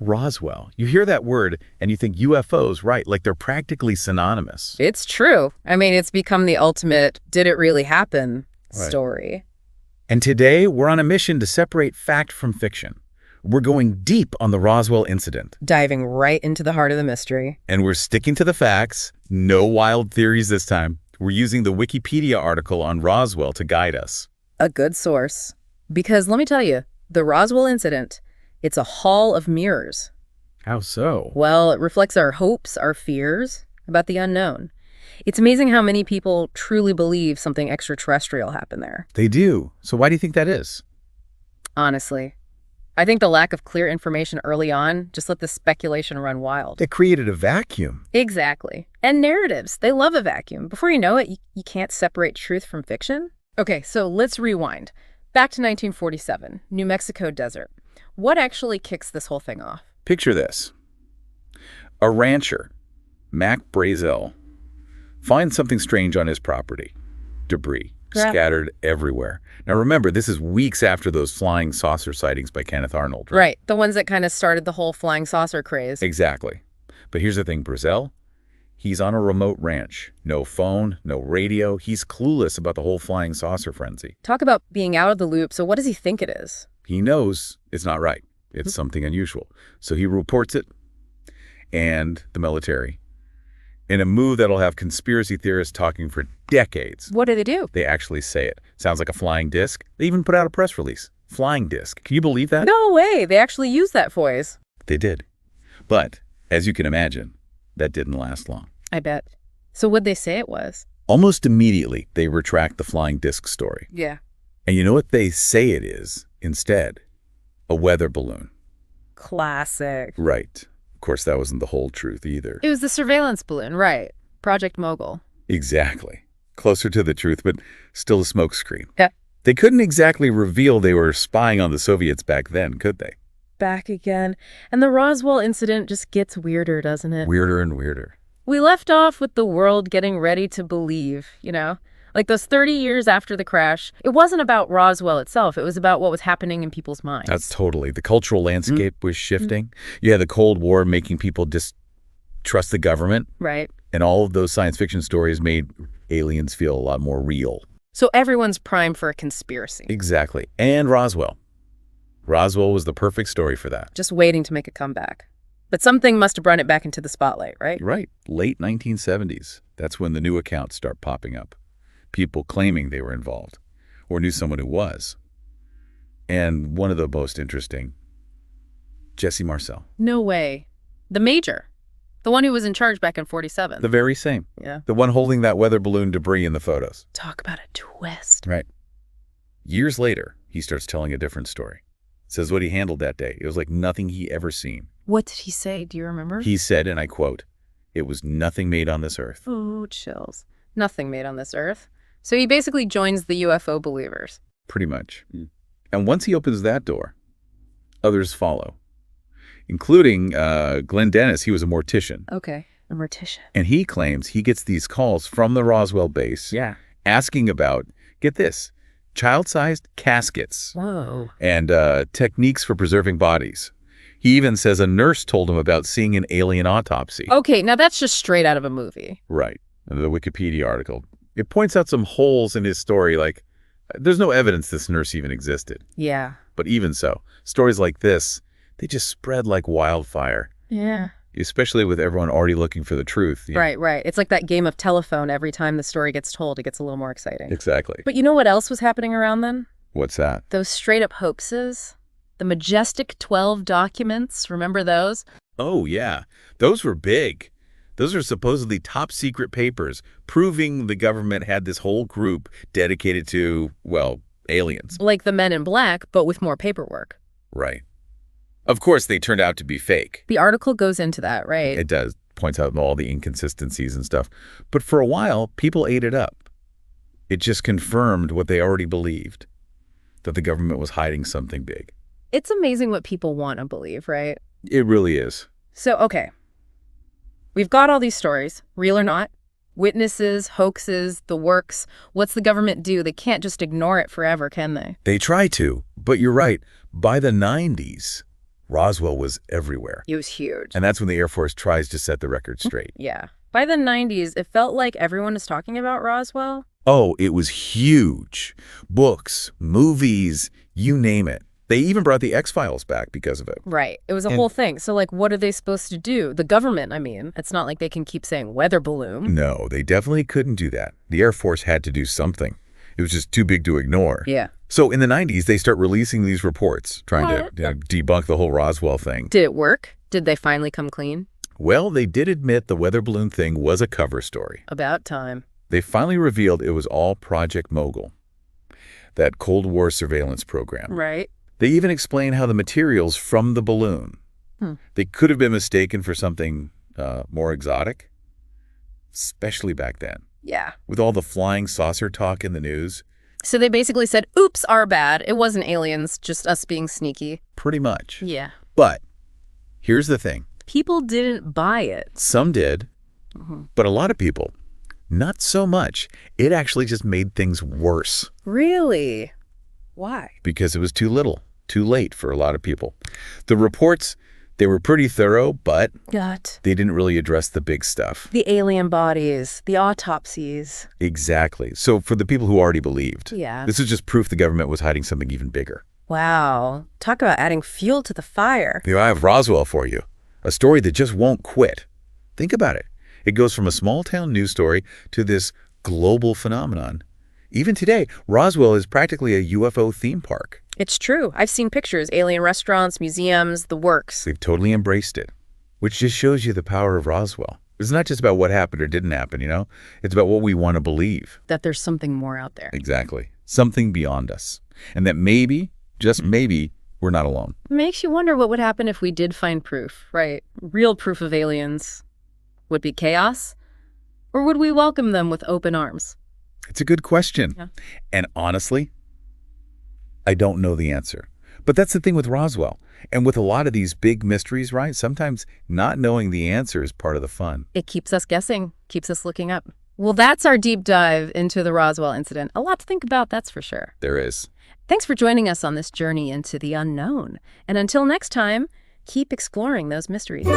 Roswell. You hear that word and you think UFOs, right? Like they're practically synonymous. It's true. I mean, it's become the ultimate did it really happen story. And today we're on a mission to separate fact from fiction. We're going deep on the Roswell incident. Diving right into the heart of the mystery. And we're sticking to the facts. No wild theories this time. We're using the Wikipedia article on Roswell to guide us. A good source. Because let me tell you, the Roswell incident, it's a hall of mirrors. How so? Well, it reflects our hopes, our fears about the unknown. It's amazing how many people truly believe something extraterrestrial happened there. They do. So why do you think that is? Honestly, I think the lack of clear information early on just let the speculation run wild. It created a vacuum. Exactly. And narratives. They love a vacuum. Before you know it, you can't separate truth from fiction. Okay, so let's rewind. Back to 1947, New Mexico desert. What actually kicks this whole thing off? Picture this. A rancher, Mac Brazel, finds something strange on his property. Debris scattered everywhere. Now remember, this is weeks after those flying saucer sightings by Kenneth Arnold. Right, the ones that kind of started the whole flying saucer craze. Exactly. But here's the thing, Brazel, he's on a remote ranch. No phone, no radio. He's clueless about the whole flying saucer frenzy. Talk about being out of the loop. So what does he think it is? He knows it's not right. It's something unusual. So he reports it and the military in a move that'll have conspiracy theorists talking for decades. What do? They actually say it. Sounds like a flying disc. They even put out a press release. Flying disc. Can you believe that? No way. They actually used that phrase. They did. But, as you can imagine, that didn't last long. I bet. So what'd they say it was? Almost immediately, they retract the flying disc story. Yeah. And you know what they say it is instead? A weather balloon. Classic. Right. Of course, that wasn't the whole truth either. It was the surveillance balloon, right. Project Mogul. Exactly. Closer to the truth, but still a smokescreen. Yeah. They couldn't exactly reveal they were spying on the Soviets back then, could they? Back again. And the Roswell incident just gets weirder, doesn't it? Weirder and weirder. We left off with the world getting ready to believe, you know? Like those 30 years after the crash, it wasn't about Roswell itself. It was about what was happening in people's minds. That's totally. The cultural landscape was shifting. You had the Cold War making people distrust the government. Right. And all of those science fiction stories made aliens feel a lot more real. So everyone's primed for a conspiracy. Exactly. And Roswell. Roswell was the perfect story for that. Just waiting to make a comeback. But something must have brought it back into the spotlight, right? Right. Late 1970s. That's when the new accounts start popping up. People claiming they were involved or knew someone who was. And one of the most interesting, Jesse Marcel. No way. The major. The one who was in charge back in 47. The very same. Yeah. The one holding that weather balloon debris in the photos. Talk about a twist. Right. Years later, he starts telling a different story. Says what he handled that day. It was like nothing he ever seen. What did he say? Do you remember? He said, and I quote, "It was nothing made on this earth." Oh, chills. Nothing made on this earth. So he basically joins the UFO believers. Pretty much. And once he opens that door, others follow, including Glenn Dennis. He was a mortician. Okay, a mortician. And he claims he gets these calls from the Roswell base asking about, get this, child-sized caskets. Whoa. And techniques for preserving bodies. He even says a nurse told him about seeing an alien autopsy. Okay, now that's just straight out of a movie. Right. The Wikipedia article. It points out some holes in his story, like there's no evidence this nurse even existed. Yeah. But even so, stories like this, they just spread like wildfire. Yeah. Especially with everyone already looking for the truth. Right, right. It's like that game of telephone. Every time the story gets told, it gets a little more exciting. Exactly. But you know what else was happening around then? What's that? Those straight-up hoaxes. The Majestic 12 documents. Remember those? Oh, yeah. Those were big. Those are supposedly top-secret papers proving the government had this whole group dedicated to, well, aliens. Like the Men in Black, but with more paperwork. Right. Of course, they turned out to be fake. The article goes into that, right? It does. Points out all the inconsistencies and stuff. But for a while, people ate it up. It just confirmed what they already believed, that the government was hiding something big. It's amazing what people want to believe, right? It really is. So, okay. We've got all these stories, real or not. Witnesses, hoaxes, the works. What's the government do? They can't just ignore it forever, can they? They try to, but you're right. By the 90s, Roswell was everywhere. It was huge. And that's when the Air Force tries to set the record straight. Yeah. By the 90s, it felt like everyone was talking about Roswell. Oh, it was huge. Books, movies, you name it. They even brought the X-Files back because of it. Right. It was a whole thing. So, like, what are they supposed to do? The government, I mean. It's not like they can keep saying weather balloon. No, they definitely couldn't do that. The Air Force had to do something. It was just too big to ignore. Yeah. So in the 90s, they start releasing these reports, trying to debunk the whole Roswell thing. Did it work? Did they finally come clean? Well, they did admit the weather balloon thing was a cover story. About time. They finally revealed it was all Project Mogul, that Cold War surveillance program. Right. They even explain how the materials from the balloon, they could have been mistaken for something more exotic, especially back then. Yeah. With all the flying saucer talk in the news. So they basically said, oops, our bad. It wasn't aliens, just us being sneaky. Pretty much. Yeah. But here's the thing. People didn't buy it. Some did, but a lot of people, not so much. It actually just made things worse. Really? Why? Because it was too little, too late for a lot of people. The reports, they were pretty thorough, but they didn't really address the big stuff. The alien bodies, the autopsies. Exactly. So for the people who already believed, Yeah. this is just proof the government was hiding something even bigger. Wow. Talk about adding fuel to the fire. I have Roswell for you, a story that just won't quit. Think about it. It goes from a small-town news story to this global phenomenon. Even today, Roswell is practically a UFO theme park. It's true. I've seen pictures, alien restaurants, museums, the works. They've totally embraced it, which just shows you the power of Roswell. It's not just about what happened or didn't happen, It's about what we want to believe. That there's something more out there. Exactly. Something beyond us. And that maybe, just maybe, we're not alone. It makes you wonder what would happen if we did find proof, right? Real proof of aliens. Would it be chaos? Or would we welcome them with open arms? It's a good question. Yeah. And honestly, I don't know the answer. But that's the thing with Roswell. And with a lot of these big mysteries, right? Sometimes not knowing the answer is part of the fun. It keeps us guessing, keeps us looking up. Well, that's our deep dive into the Roswell incident. A lot to think about, that's for sure. There is. Thanks for joining us on this journey into the unknown. And until next time, keep exploring those mysteries.